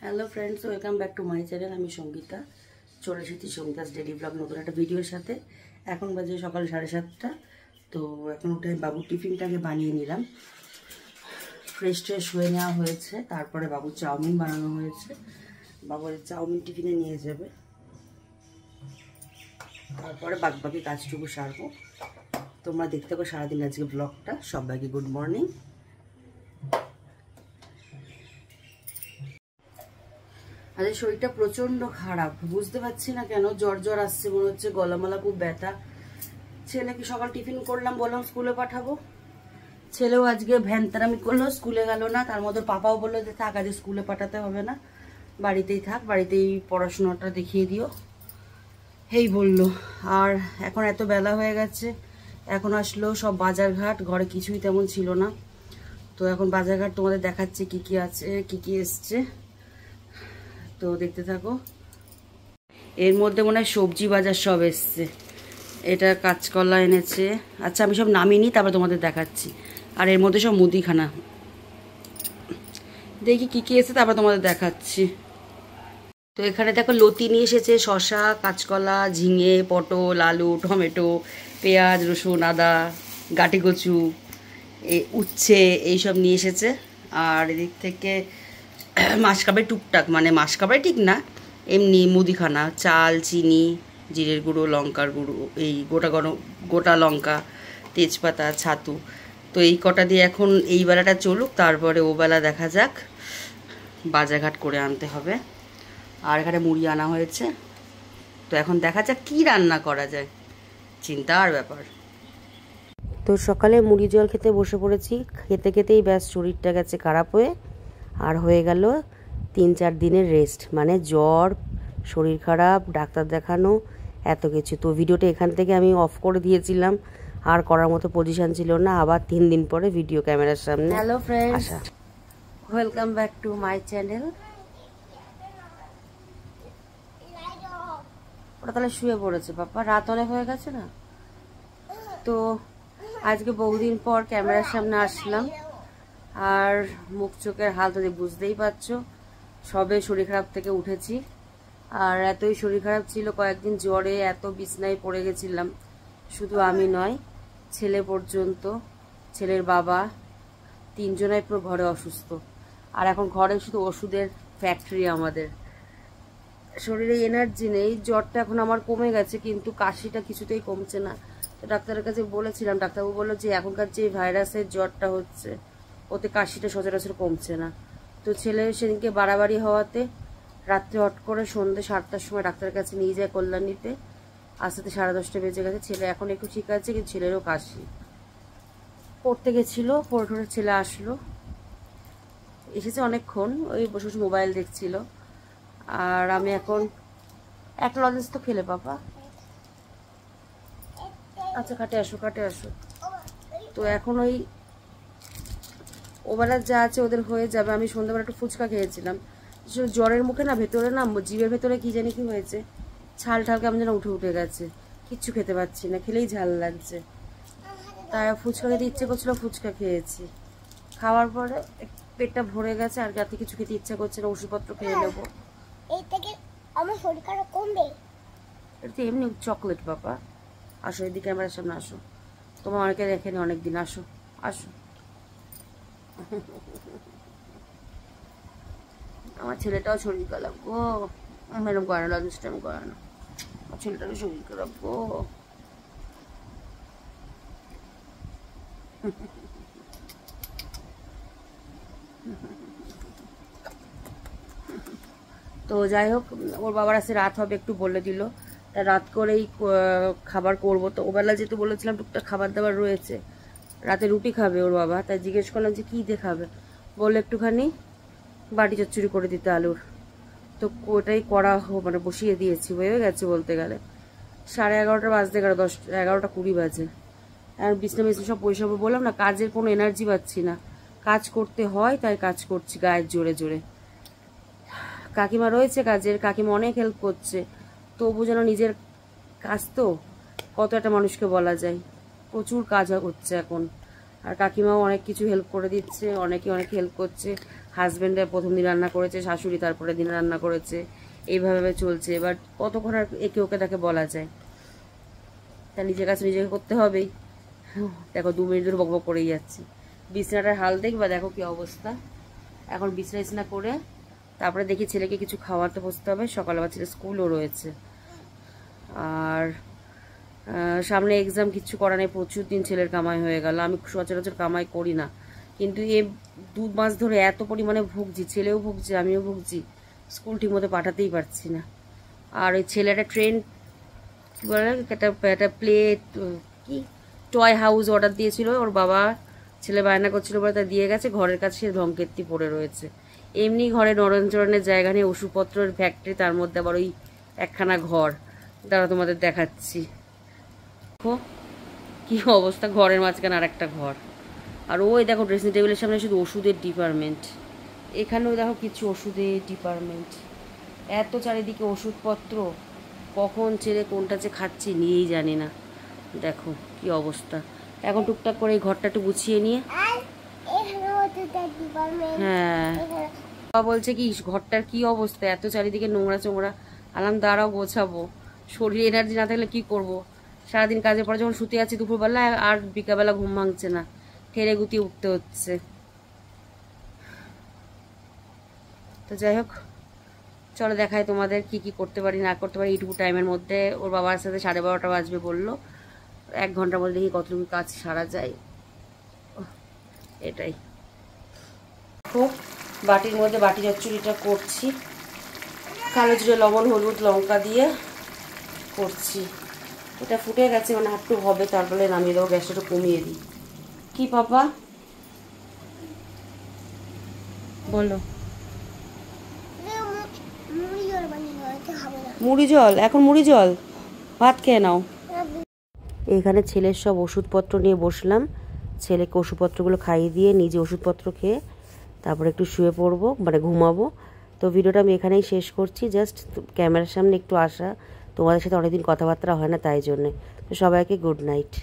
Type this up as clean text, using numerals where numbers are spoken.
Hello friends, welcome back to my channel. আমি সঙ্গীতা, চলে এসেছি সঙ্গীতাস ডেলি ব্লগ নতুন একটা ভিডিওর সাথে। এখন বাজে সকাল 7:30। তো এখন উঠে বাবুর টিফিনটাকে বানিয়ে নিলাম। ফ্রেশ হয়ে নেওয়া হয়েছে, তারপরে বাবুর চাউমিন বানানো হয়েছে। বাবুর চাউমিন টিফিনে নিয়ে যাবে, তারপরে বাকি কাজটুকু সারবো। তোমরা দেখতে পাবো সারাদিন আজকে ব্লগটা। সবাইকে গুড মর্নিং। আরে শরীরটা প্রচন্ড খারাপ, বুঝতে পারছি না কেন জ্বর আসছে, মনে হচ্ছে গলামালা খুব ব্যথা। ছেলেকে সকাল টিফিন করলাম, বললাম স্কুলে পাঠাবো। ছেলেও আজকে ভ্যানতারামি করলো, স্কুলে গেল না। তার মধ্যে পাপাও বললো যে থাক, আজ স্কুলে পাঠাতে হবে না, বাড়িতেই থাক, বাড়িতেই পড়াশোনাটা দেখিয়ে দিও, এই বললো। আর এখন এত বেলা হয়ে গেছে, এখন আসলো সব বাজারঘাট, ঘরে কিছুই তেমন ছিল না। তো এখন বাজারঘাট তোমাদের দেখাচ্ছে কি কি আছে, কি কি এসছে, তো দেখতে থাকো। এর মধ্যে মনে হয় সবজি বাজার সব এসছে। এটা কাঁচকলা এনেছে। আচ্ছা, আমি সব নামিনি, তারপর তোমাদের দেখাচ্ছি। আর এর মধ্যে সব মুদিখানা, দেখি কি কি এসছে, তারপর তোমাদের দেখাচ্ছি। তো এখানে দেখো লতি নিয়ে এসেছে, শসা, কাঁচকলা, ঝিঙে, পটল, আলু, টমেটো, পেঁয়াজ, রসুন, আদা, গাটি কচু, উচ্ছে, এইসব নিয়ে এসেছে। আর এদিক থেকে মাসকাবাই টুকটাক, মানে মাসকাবাই ঠিক না, এমনি মুদিখানা, চাল, চিনি, জিরের গুঁড়ো, লঙ্কার গুঁড়ো, এই গোটা লঙ্কা, তেজপাতা, ছাতু। তো এই কটা দিয়ে এখন এই বেলাটা চলুক, তারপরে ও বেলা দেখা যাক, বাজারঘাট করে আনতে হবে। আর এখানে মুড়ি আনা হয়েছে। তো এখন দেখা যাক কী রান্না করা যায়, চিন্তার ব্যাপার। তো সকালে মুড়ি জল খেতে বসে পড়েছি। খেতে খেতেই ব্যাস শরীরটা গেছে খারাপ হয়ে, আর হয়ে গেল 3-4 দিনের রেস্ট, মানে জ্বর, শরীর খারাপ, ডাক্তার দেখানো, এত কিছু। তো ভিডিওটা এখান থেকে আমি অফ করে দিয়েছিলাম, আর করার মতো পজিশন ছিল না। আবার 3 দিন পরে ভিডিও ক্যামেরার সামনে। Hello friends, welcome back to my channel. ওরা তাহলে শুয়ে পড়েছে, বাবা রাত অনেক হয়ে গেছে না। তো আজকে বহুদিন পর ক্যামেরার সামনে আসলাম, আর মুখ চোখের হাল তো বুঝতেই পারছো। সবে শরীর খারাপ থেকে উঠেছি, আর এতই শরীর খারাপ ছিল, কয়েকদিন জ্বরে এত বিছনায় পড়ে গেছিলাম। শুধু আমি নয়, ছেলে পর্যন্ত, ছেলের বাবা, 3 জনাই পুরো ঘরে অসুস্থ। আর এখন ঘরে শুধু ওষুধের ফ্যাক্টরি আমাদের। শরীরে এনার্জি নেই। জ্বরটা এখন আমার কমে গেছে, কিন্তু কাশিটা কিছুতেই কমছে না। তো ডাক্তারের কাছে বলেছিলাম, ডাক্তারবাবু বললো যে এখনকার যে ভাইরাসের জ্বরটা হচ্ছে, ওতে কাশিটা সচরাচর কমছে না। তো ছেলে সেদিনকে বাড়াবাড়ি হওয়াতে রাত্রে হট করে সন্ধ্যে 7টার সময় ডাক্তারের কাছে নিয়ে যায় কল্যাণীতে। আসতে 10:30 বেজে গেছে। ছেলে এখন একটু ঠিক আছে, কিন্তু ছেলেরও কাশি। পড়তে গেছিলো, পড়ে ঠোড়ে ছেলে আসলো, এসেছে অনেকক্ষণ, ওই বসে বসে মোবাইল দেখছিল। আর আমি এখন এক লজেন্স তো খেলে পাপা। আচ্ছা, কাটে আসো। তো এখন ওই ওবেলার যা আছে ওদের হয়ে যাবে। আমি সন্ধ্যাবেলা একটু ফুচকা খেয়েছিলাম। জ্বরের মুখে না, ভেতরে না, জিভের ভেতরে কি জানি কি হয়েছে, ছাল ঠাল কেমন যেন উঠে গেছে। কিচ্ছু খেতে পাচ্ছি না, খেলেই ঝাল লাগছে। তাই ফুচকা খেতে ইচ্ছে করছিল, ফুচকা খেয়েছি। খাওয়ার পরে পেটটা ভরে গেছে, আর রাতে কিছু খেতে ইচ্ছা করছে না, ওষুধপত্র খেয়ে নেবো। আমার শরীর খারাপ কমবে? এটা এমনি চকলেট বাবা। আসো এদিকে, আমার সামনে আসো, তোমার অনেকে দেখেনি অনেকদিন, আসো। আমার ছেলেটাও শরীর খারাপ গো, এরকম করে না, লজেন্সটাম করে না, আমার ছেলেটারও শরীর খারাপ গো। তো যাই হোক, ওর বাবার আসে রাত হবে একটু বলে দিল, তা রাত করেই খাবার করবো। তো ওবেলা যেহেতু বলেছিলাম টুকটাক খাবার দাবার রয়েছে, রাতে রুটি খাবে ওর বাবা। তাই জিজ্ঞেস করলাম যে কী দিয়ে খাবে, বললো একটুখানি বাটি চচ্চড়ি করে দিতে আলুর। তো ওটাই করা মানে বসিয়ে দিয়েছি, হয়ে গেছে বলতে গেলে। 11:30 বাজতে গেল, 11:20 বাজে। আর বিছনা সব পয়সা বললাম না, কাজের কোনো এনার্জি পাচ্ছি না। কাজ করতে হয় তাই কাজ করছি গায়ের জোরে জোরে। কাকিমা রয়েছে কাজের, কাকিমা অনেক হেল্প করছে, তবু যেন নিজের কাজ তো কত একটা মানুষকে বলা যায়, প্রচুর কাজ হচ্ছে এখন। আর কাকিমাও অনেক কিছু হেল্প করে দিচ্ছে, অনেকে অনেক হেল্প করছে, হাজব্যান্ডে প্রথম দিন রান্না করেছে, শাশুড়ি তারপরে দিন রান্না করেছে, এইভাবে চলছে। এবার কতক্ষণ আর একে ওকে তাকে বলা যায়, তা নিজের কাছে নিজেকে করতে হবেই। দেখো 2 মিনিট ধরে বকবক করেই যাচ্ছি। বিছনাটার হাল দেখবা, দেখো কি অবস্থা। এখন বিছনা করে তারপরে দেখি ছেলেকে কিছু খাওয়াতে বসতে হবে, সকালবেলা ছেলে স্কুলও রয়েছে। আর সামনে এক্সাম, কিচ্ছু করা নেই, প্রচুর দিন ছেলের কামাই হয়ে গেল। আমি সচরাচর কামাই করি না, কিন্তু 2 মাস ধরে এত পরিমাণে ভুগছি, ছেলেও ভুগছে আমিও ভুগছি, স্কুল ঠিকমতো পাঠাতেই পারছি না। আর ওই ছেলেটা ট্রেন কী বলে, একটা প্লে কি টয় হাউস অর্ডার দিয়েছিল ওর বাবা, ছেলে বায়না করছিল বলে তা দিয়ে গেছে, ঘরের কাছে সে ধমকেত্তি পড়ে রয়েছে। এমনি ঘরে নরঞ্চরণের জায়গা নেই, ওষুধপত্রের ফ্যাক্টরি, তার মধ্যে আবার ওই একখানা ঘর, তারা তোমাদের দেখাচ্ছি। দেখো কী অবস্থা, ঘরের মাঝখানে আর একটা ঘর। আর ওই দেখো ড্রেসিং টেবিলের সামনে শুধু ওষুধের ডিপার্টমেন্ট, এখানেও দেখো কিছু ওষুধের ডিপার্টমেন্ট, এত চারিদিকে ওষুধপত্র, কখন ছেড়ে কোনটা যে খাচ্ছি নিয়েই জানি না। দেখো কি অবস্থা। এখন টুকটাক করে এই ঘরটা একটু গুছিয়ে নিয়ে, হ্যাঁ বাবা বলছে কি ঘরটার কি অবস্থা, এত চারিদিকে নোংরা চোংরা। আলাম দাঁড়াও গোছাবো, শরীরে এনার্জি না থাকলে কি করব। সারাদিন কাজের পরে যখন শুতে আছি দুপুরবেলা, আর বিকালবেলা ঘুম ভাঙছে না, ঠেলে গুতিয়ে উঠতে হচ্ছে। তো যাই হোক, চলো দেখাই তোমাদের কি কি করতে পারি না করতে পারি এইটুকু টাইমের মধ্যে। ওর বাবার সাথে 12:30 বাজবে বললো, 1 ঘন্টার মধ্যে দেখি কতটুকু কাজ সারা যায়, এটাই। খুব বাটির মধ্যে বাটি চচ্চড়িটা করছি, কালো জিরে লবণ হলুদ লঙ্কা দিয়ে করছি। এটা ফুটে গেছে, মানে একটু হবে, তারপরে নামিয়ে দেবো, গ্যাসটা একটু কমিয়ে দিই। কি পাপা বলো? মুড়ি জল? এখন মুড়ি জল? ভাত খেয়ে নাও। এখানে ছেলের সব ওষুধপত্র নিয়ে বসলাম, ছেলেকে ওষুধপত্রগুলো খাইয়ে দিয়ে নিজে ওষুধপত্র খেয়ে তারপরে একটু শুয়ে পড়বো, মানে ঘুমাবো। তো ভিডিওটা আমি এখানেই শেষ করছি, জাস্ট ক্যামেরার সামনে একটু আসা, তোমাদের সাথে অনেকদিন কথাবার্তা হয় না তাই জন্যে। তো সবাইকে গুড নাইট।